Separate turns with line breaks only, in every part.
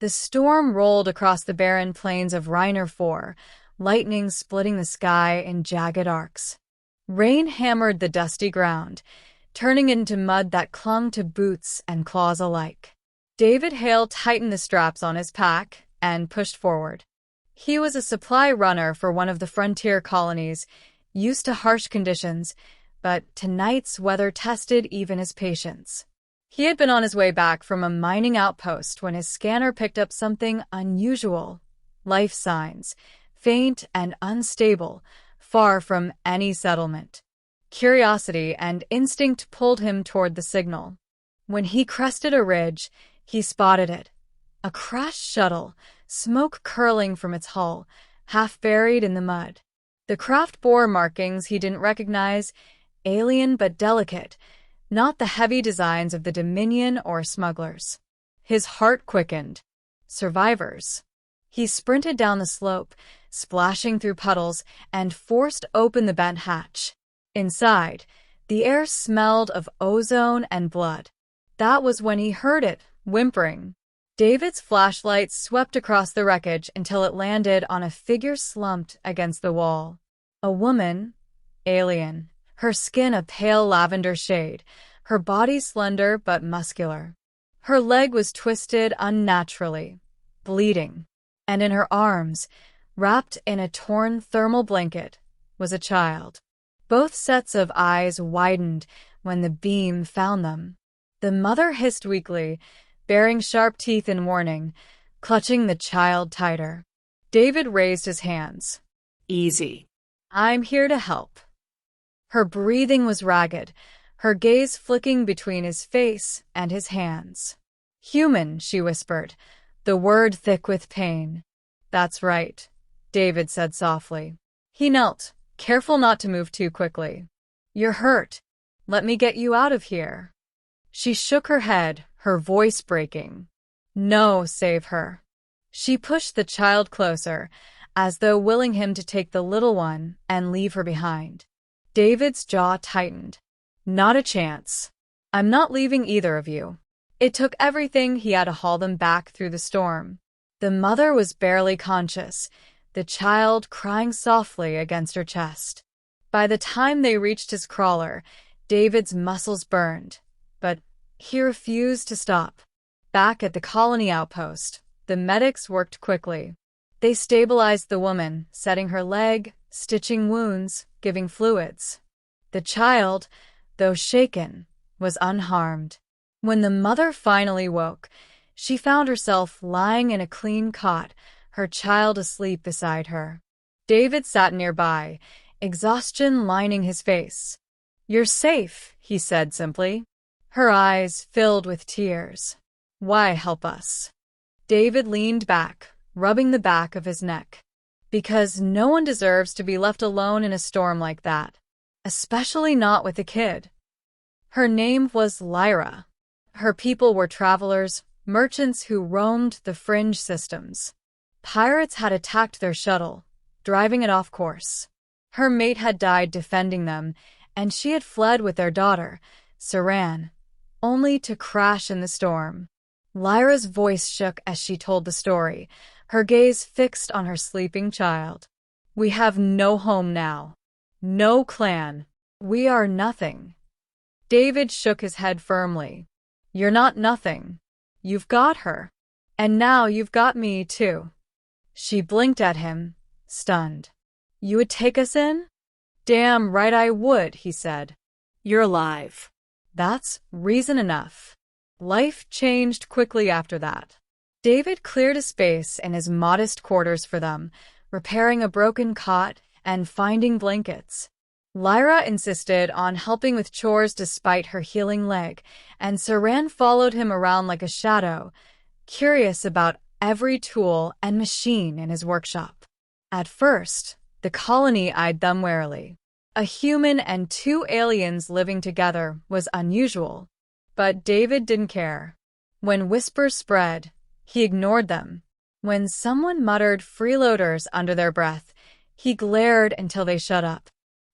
The storm rolled across the barren plains of Reiner 4, lightning splitting the sky in jagged arcs. Rain hammered the dusty ground, turning it into mud that clung to boots and claws alike. David Hale tightened the straps on his pack and pushed forward. He was a supply runner for one of the frontier colonies, used to harsh conditions, but tonight's weather tested even his patience. He had been on his way back from a mining outpost when his scanner picked up something unusual. Life signs, faint and unstable, far from any settlement. Curiosity and instinct pulled him toward the signal. When he crested a ridge, he spotted it. A crashed shuttle, smoke curling from its hull, half buried in the mud. The craft bore markings he didn't recognize, alien but delicate, not the heavy designs of the Dominion or smugglers. His heart quickened. Survivors. He sprinted down the slope, splashing through puddles, and forced open the bent hatch. Inside, the air smelled of ozone and blood. That was when he heard it, whimpering. David's flashlight swept across the wreckage until it landed on a figure slumped against the wall. A woman, alien, her skin a pale lavender shade, her body slender but muscular. Her leg was twisted unnaturally, bleeding, and in her arms, wrapped in a torn thermal blanket, was a child. Both sets of eyes widened when the beam found them. The mother hissed weakly, baring sharp teeth in warning, clutching the child tighter. David raised his hands.
Easy.
I'm here to help. Her breathing was ragged, her gaze flicking between his face and his hands. Human, she whispered, the word thick with pain. That's right, David said softly. He knelt, careful not to move too quickly. You're hurt. Let me get you out of here. She shook her head, her voice breaking. No, save her. She pushed the child closer, as though willing him to take the little one and leave her behind. David's jaw tightened. Not a chance. I'm not leaving either of you. It took everything he had to haul them back through the storm. The mother was barely conscious, the child crying softly against her chest. By the time they reached his crawler, David's muscles burned, but he refused to stop. Back at the colony outpost, the medics worked quickly. They stabilized the woman, setting her leg, stitching wounds, giving fluids. The child, though shaken, was unharmed. When the mother finally woke, she found herself lying in a clean cot, her child asleep beside her. David sat nearby, exhaustion lining his face. You're safe, he said simply. Her eyes filled with tears. Why help us? David leaned back, rubbing the back of his neck. Because no one deserves to be left alone in a storm like that. Especially not with a kid. Her name was Lyra. Her people were travelers, merchants who roamed the fringe systems. Pirates had attacked their shuttle, driving it off course. Her mate had died defending them, and she had fled with their daughter, Saran, only to crash in the storm. Lyra's voice shook as she told the story, her gaze fixed on her sleeping child. We have no home now. No clan. We are nothing. David shook his head firmly. You're not nothing. You've got her. And now you've got me, too. She blinked at him, stunned. You would take us in? Damn right I would, he said.
You're alive.
That's reason enough. Life changed quickly after that. David cleared a space in his modest quarters for them, repairing a broken cot and finding blankets. Lyra insisted on helping with chores despite her healing leg, and Saran followed him around like a shadow, curious about every tool and machine in his workshop. At first, the colony eyed them warily. A human and two aliens living together was unusual, but David didn't care. When whispers spread, he ignored them. When someone muttered freeloaders under their breath, he glared until they shut up.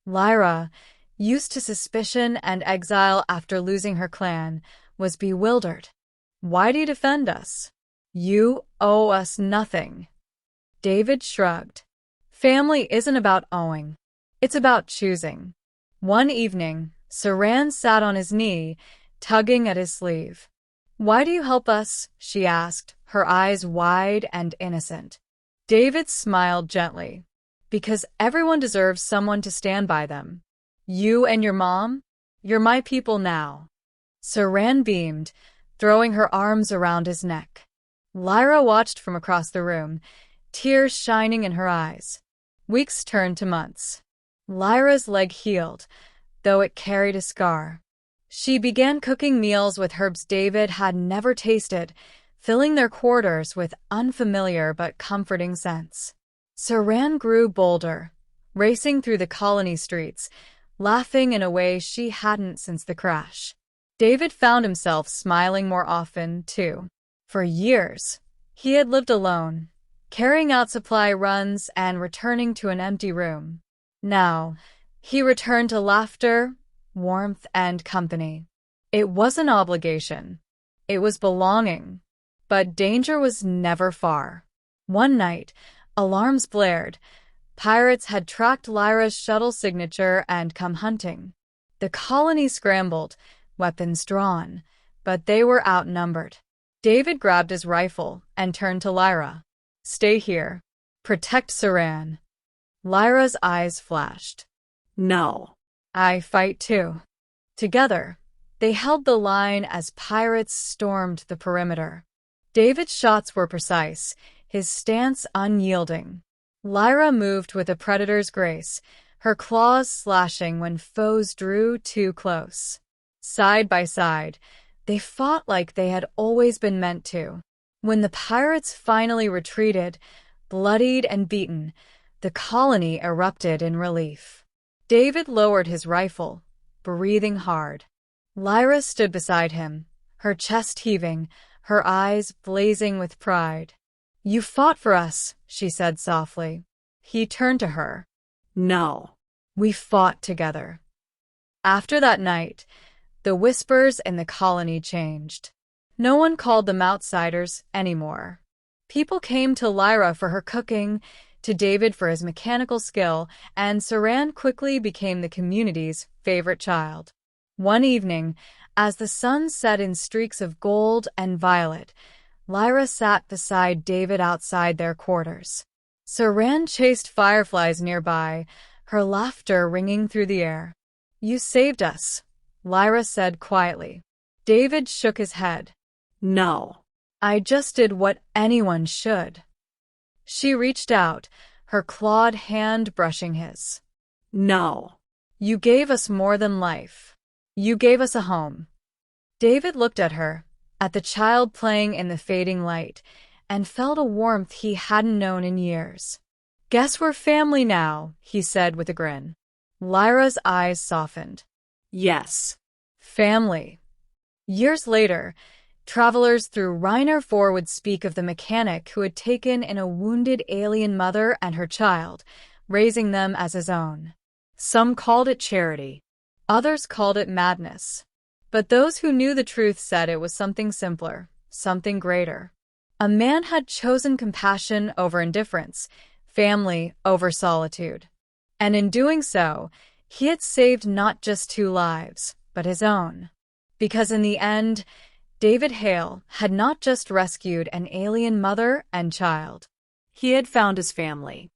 Lyra, used to suspicion and exile after losing her clan, was bewildered. Why do you defend us? You owe us nothing. David shrugged. Family isn't about owing. It's about choosing. One evening, Saran sat on his knee, tugging at his sleeve. Why do you help us? She asked, her eyes wide and innocent. David smiled gently. Because everyone deserves someone to stand by them. You and your mom? You're my people now. Saran beamed, throwing her arms around his neck. Lyra watched from across the room, tears shining in her eyes. Weeks turned to months. Lyra's leg healed, though it carried a scar. She began cooking meals with herbs David had never tasted, filling their quarters with unfamiliar but comforting scents. Saran grew bolder, racing through the colony streets, laughing in a way she hadn't since the crash. David found himself smiling more often, too. For years, he had lived alone, carrying out supply runs and returning to an empty room. Now, he returned to laughter, warmth, and company. It wasn't obligation. It was belonging. But danger was never far. One night, alarms blared. Pirates had tracked Lyra's shuttle signature and come hunting. The colony scrambled, weapons drawn, but they were outnumbered. David grabbed his rifle and turned to Lyra. Stay here. Protect Saran. Lyra's eyes flashed.
No.
I fight too. Together, they held the line as pirates stormed the perimeter. David's shots were precise, his stance unyielding. Lyra moved with a predator's grace, her claws slashing when foes drew too close. Side by side, they fought like they had always been meant to. When the pirates finally retreated, bloodied and beaten, the colony erupted in relief. David lowered his rifle, breathing hard. Lyra stood beside him, her chest heaving, her eyes blazing with pride. You fought for us, she said softly. He turned to her.
No.
We fought together. After that night, the whispers in the colony changed. No one called them outsiders anymore. People came to Lyra for her cooking, to David for his mechanical skill, and Saran quickly became the community's favorite child. One evening, as the sun set in streaks of gold and violet, Lyra sat beside David outside their quarters. Saran chased fireflies nearby, her laughter ringing through the air. You saved us, Lyra said quietly. David shook his head.
No.
I just did what anyone should. She reached out, her clawed hand brushing his.
No.
You gave us more than life. You gave us a home. David looked at her, at the child playing in the fading light, and felt a warmth he hadn't known in years. Guess we're family now, he said with a grin. Lyra's eyes softened.
Yes.
Family. Years later, travelers through Reiner 4 would speak of the mechanic who had taken in a wounded alien mother and her child, raising them as his own. Some called it charity. Others called it madness. But those who knew the truth said it was something simpler, something greater. A man had chosen compassion over indifference, family over solitude. And in doing so, he had saved not just 2 lives, but his own. Because in the end, David Hale had not just rescued an alien mother and child.
He had found his family.